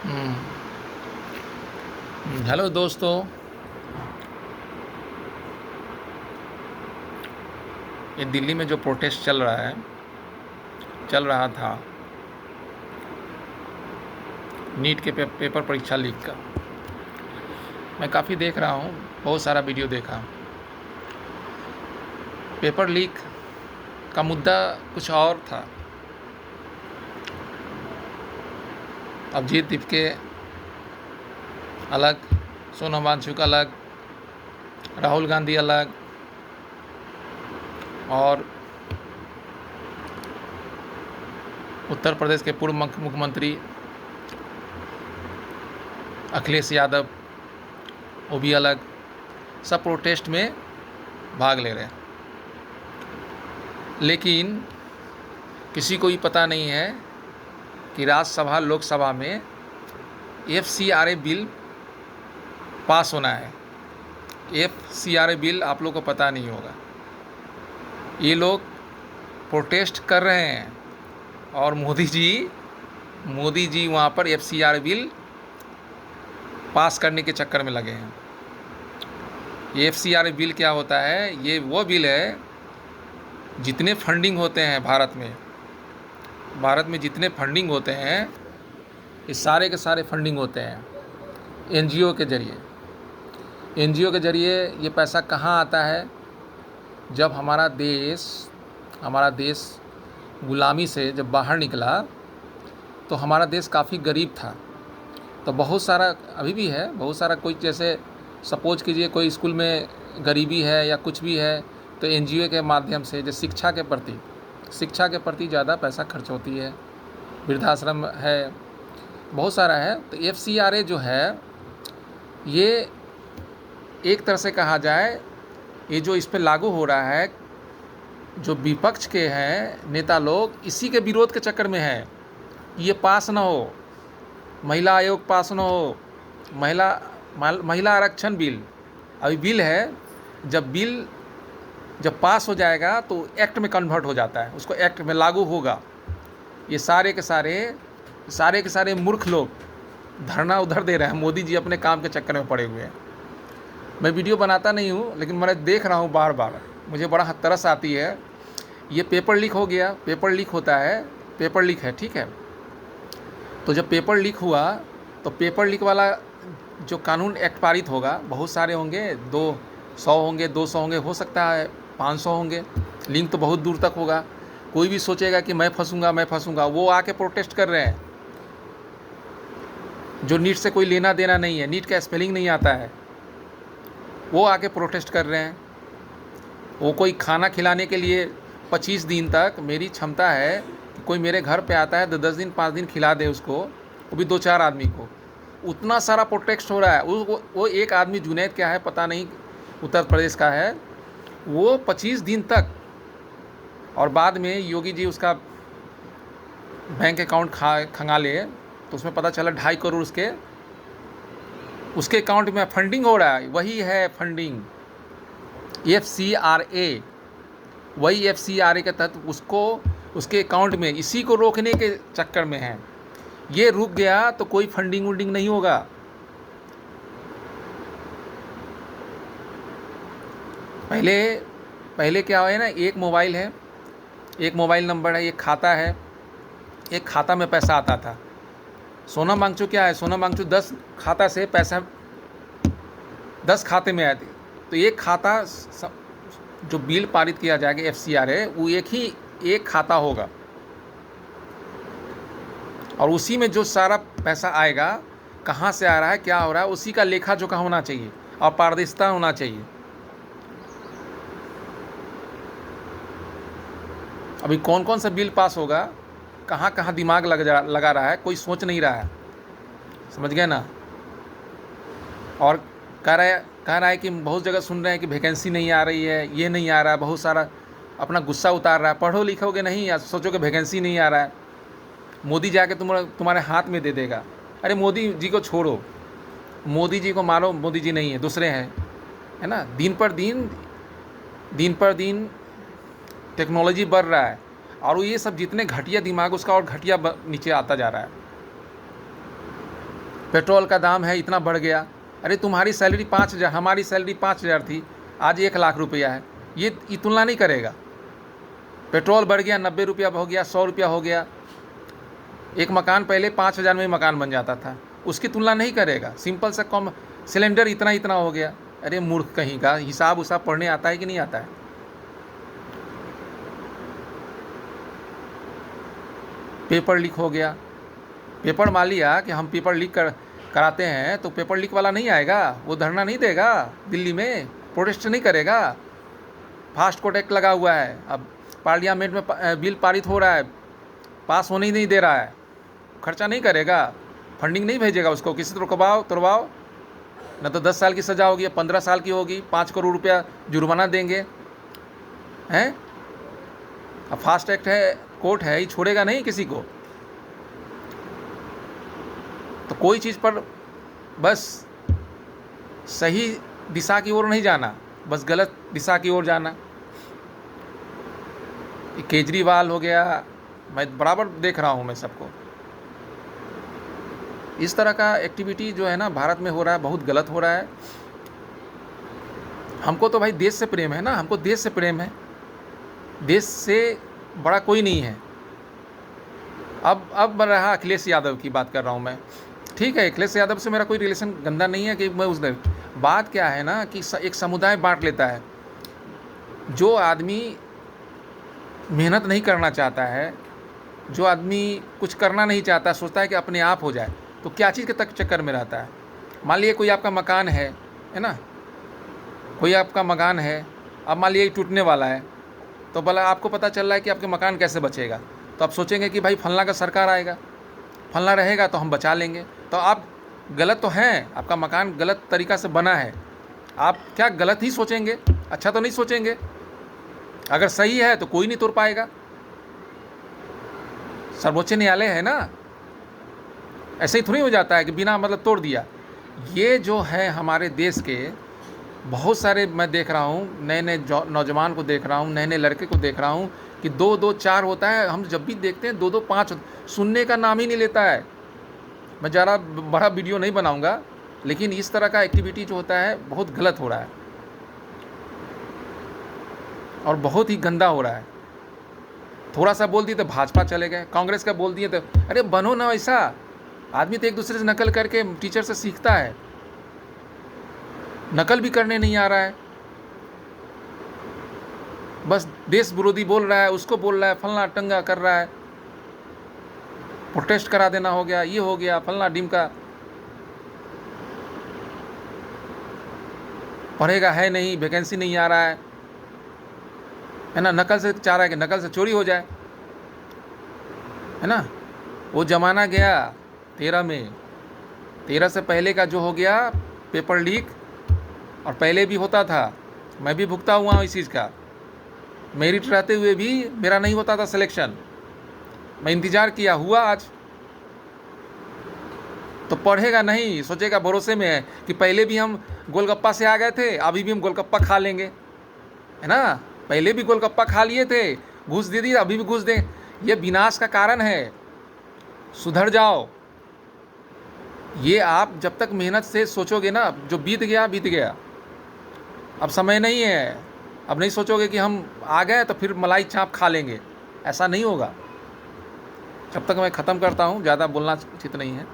हम्म, hello दोस्तों। ये दिल्ली में जो प्रोटेस्ट चल रहा था नीट के पेपर परीक्षा लीक का। मैं काफ़ी देख रहा हूँ, बहुत सारा वीडियो देखा। पेपर लीक का मुद्दा कुछ और था। अभिजीत दीपके अलग, सोनम वांगचुक अलग, राहुल गांधी अलग, और उत्तर प्रदेश के पूर्व मुख्यमंत्री अखिलेश यादव वो भी अलग। सब प्रोटेस्ट में भाग ले रहे हैं, लेकिन किसी को भी पता नहीं है कि राज्यसभा लोकसभा में FCRA बिल पास होना है। FCRA बिल आप लोग को पता नहीं होगा। ये लोग प्रोटेस्ट कर रहे हैं और मोदी जी वहाँ पर FCRA बिल पास करने के चक्कर में लगे हैं। ये FCRA बिल क्या होता है? ये वो बिल है, जितने फंडिंग होते हैं भारत में जितने फंडिंग होते हैं, ये सारे के सारे फंडिंग होते हैं NGO के ज़रिए। NGO के ज़रिए ये पैसा कहाँ आता है? जब हमारा देश गुलामी से जब बाहर निकला तो हमारा देश काफ़ी गरीब था। तो बहुत सारा, अभी भी है बहुत सारा, कोई जैसे सपोज कीजिए कोई स्कूल में गरीबी है या कुछ भी है, तो NGO के माध्यम से जो शिक्षा के प्रति ज़्यादा पैसा खर्च होती है। वृद्धाश्रम है, बहुत सारा है। तो FCRA जो है, ये एक तरह से कहा जाए, ये जो इस पे लागू हो रहा है, जो विपक्ष के हैं नेता लोग, इसी के विरोध के चक्कर में है। ये पास ना हो, महिला आयोग पास ना हो, महिला आरक्षण बिल अभी बिल है। जब पास हो जाएगा तो एक्ट में कन्वर्ट हो जाता है, उसको एक्ट में लागू होगा। ये सारे के सारे मूर्ख लोग धरना उधर दे रहे हैं। मोदी जी अपने काम के चक्कर में पड़े हुए हैं। मैं वीडियो बनाता नहीं हूँ, लेकिन मैं देख रहा हूँ बार बार, मुझे बड़ा तरस आती है। ये पेपर लीक हो गया, पेपर लीक होता है, पेपर लीक है, ठीक है। तो जब पेपर लीक हुआ तो पेपर लीक वाला जो कानून एक्ट पारित होगा, बहुत सारे होंगे, 200 होंगे, 200 होंगे, हो सकता है 500 होंगे। लिंक तो बहुत दूर तक होगा। कोई भी सोचेगा कि मैं फंसूंगा, वो आके प्रोटेस्ट कर रहे हैं। जो नीट से कोई लेना देना नहीं है, नीट का स्पेलिंग नहीं आता है, वो आके प्रोटेस्ट कर रहे हैं। वो कोई खाना खिलाने के लिए 25 दिन तक मेरी क्षमता है कि कोई मेरे घर पे आता है तो 10 दिन 5 दिन खिला दे उसको, वो भी 2-4 आदमी को। उतना सारा प्रोटेस्ट हो रहा है। वो एक आदमी, जुनैद क्या है पता नहीं, उत्तर प्रदेश का है, वो 25 दिन तक, और बाद में योगी जी उसका बैंक अकाउंट खंगाले तो उसमें पता चला 2.5 करोड़ उसके अकाउंट में फंडिंग हो रहा है। वही है फंडिंग, FCRA, वही FCRA के तहत उसके अकाउंट में, इसी को रोकने के चक्कर में है। ये रुक गया तो कोई फंडिंग वंडिंग नहीं होगा। पहले क्या है ना, एक मोबाइल है, एक मोबाइल नंबर है, एक खाता है, एक खाता में पैसा आता था। सोनम वांगचुक क्या है, सोनम वांगचुक 10 खाता से पैसा 10 खाते में आती। तो एक खाता जो बिल पारित किया जाएगा FCRA, वो एक खाता होगा, और उसी में जो सारा पैसा आएगा, कहाँ से आ रहा है, क्या हो रहा है, उसी का लेखा जोखा होना चाहिए और पारदर्शिता होना चाहिए। अभी कौन कौन सा बिल पास होगा, कहाँ कहाँ दिमाग लगा रहा है, कोई सोच नहीं रहा है, समझ गए ना। और कह रहा है कि बहुत जगह सुन रहे हैं कि वैकेंसी नहीं आ रही है, ये नहीं आ रहा है, बहुत सारा अपना गुस्सा उतार रहा है। पढ़ो लिखोगे नहीं या सोचोगे वैकेंसी नहीं आ रहा है, मोदी जाके तुम्हारे हाथ में दे देगा। अरे मोदी जी को छोड़ो, मोदी जी को मारो, मोदी जी नहीं है, दूसरे हैं, है ना। दिन पर दिन टेक्नोलॉजी बढ़ रहा है, और ये सब जितने घटिया दिमाग उसका और घटिया नीचे आता जा रहा है। पेट्रोल का दाम है इतना बढ़ गया। अरे तुम्हारी सैलरी 5,000, हमारी सैलरी 5,000 थी, आज 1,00,000 रुपया है। ये तुलना नहीं करेगा। पेट्रोल बढ़ गया, 90 रुपया हो गया, 100 रुपया हो गया। एक मकान पहले 5,000 में मकान बन जाता था, उसकी तुलना नहीं करेगा। सिंपल सा कम सिलेंडर इतना इतना हो गया। अरे मूर्ख कहीं का, हिसाब उसाब पढ़ने आता है कि नहीं आता है? पेपर लीक हो गया। पेपर मान लिया कि हम पेपर लीक कराते हैं, तो पेपर लीक वाला नहीं आएगा, वो धरना नहीं देगा, दिल्ली में प्रोटेस्ट नहीं करेगा। फास्ट कोर्ट एक्ट लगा हुआ है, अब पार्लियामेंट में बिल पारित हो रहा है, पास होने ही नहीं दे रहा है। खर्चा नहीं करेगा, फंडिंग नहीं भेजेगा उसको, किसी तो तुड़वाओ, न तो 10 साल की सज़ा होगी, 15 साल की होगी, 5 करोड़ रुपया जुर्माना देंगे हैं। अब फास्ट एक्ट है, कोर्ट है, ये छोड़ेगा नहीं किसी को। तो कोई चीज़ पर बस सही दिशा की ओर नहीं जाना, बस गलत दिशा की ओर जाना। केजरीवाल हो गया, मैं बराबर देख रहा हूँ मैं सबको। इस तरह का एक्टिविटी जो है ना भारत में हो रहा है, बहुत गलत हो रहा है। हमको तो भाई देश से प्रेम है ना, हमको देश से प्रेम है, देश से बड़ा कोई नहीं है। अब रहा अखिलेश यादव की बात कर रहा हूँ मैं। ठीक है, अखिलेश यादव से मेरा कोई रिलेशन गंदा नहीं है कि मैं उस बात क्या है ना कि एक समुदाय बांट लेता है। जो आदमी मेहनत नहीं करना चाहता है, जो आदमी कुछ करना नहीं चाहता, सोचता है कि अपने आप हो जाए, तो क्या चीज़ के तक चक्कर में रहता है। मान लीजिए कोई आपका मकान है ना, कोई आपका मकान है, अब मान लीजिए टूटने वाला है, तो भला आपको पता चल रहा है कि आपके मकान कैसे बचेगा, तो आप सोचेंगे कि भाई फलना का सरकार आएगा, फलना रहेगा तो हम बचा लेंगे। तो आप गलत तो हैं, आपका मकान गलत तरीक़ा से बना है, आप क्या गलत ही सोचेंगे, अच्छा तो नहीं सोचेंगे। अगर सही है तो कोई नहीं तोड़ पाएगा। सर्वोच्च न्यायालय है ना, ऐसे ही थोड़ी हो जाता है कि बिना मतलब तोड़ दिया। ये जो है हमारे देश के बहुत सारे, मैं देख रहा हूँ नए नए नौजवान को देख रहा हूँ, नए नए लड़के को देख रहा हूँ कि 2-2 4 होता है। हम जब भी देखते हैं 2-2 5 सुनने का नाम ही नहीं लेता है। मैं ज़्यादा बड़ा वीडियो नहीं बनाऊँगा, लेकिन इस तरह का एक्टिविटी जो होता है बहुत गलत हो रहा है और बहुत ही गंदा हो रहा है। थोड़ा सा बोल दिए तो भाजपा चले गए, कांग्रेस का बोल दिए तो अरे बनो ना ऐसा। आदमी तो एक दूसरे से नकल करके टीचर से सीखता है, नकल भी करने नहीं आ रहा है, बस देश विरोधी बोल रहा है, उसको बोल रहा है, फलना टंगा कर रहा है, प्रोटेस्ट करा देना हो गया, ये हो गया, फलना ढिमका। पढ़ेगा है नहीं, वैकेंसी नहीं आ रहा है ना, नकल से चाह रहा है कि नकल से चोरी हो जाए, है ना। वो ज़माना गया 13 में, 13 से पहले का जो हो गया पेपर लीक, और पहले भी होता था, मैं भी भुगता हुआ हूँ इस चीज़ का। मेरिट रहते हुए भी मेरा नहीं होता था सिलेक्शन, मैं इंतज़ार किया, हुआ आज। तो पढ़ेगा नहीं, सोचेगा भरोसे में है कि पहले भी हम गोलगप्पा से आ गए थे, अभी भी हम गोलगप्पा खा लेंगे, है ना। पहले भी गोलगप्पा खा लिए थे, घूस दे दी, अभी भी घूस दें। ये विनाश का कारण है, सुधर जाओ। ये आप जब तक मेहनत से सोचोगे ना, जो बीत गया बीत गया, अब समय नहीं है। अब नहीं सोचोगे कि हम आ गए तो फिर मलाई चाप खा लेंगे, ऐसा नहीं होगा। जब तक मैं ख़त्म करता हूँ, ज़्यादा बोलना उचित नहीं है।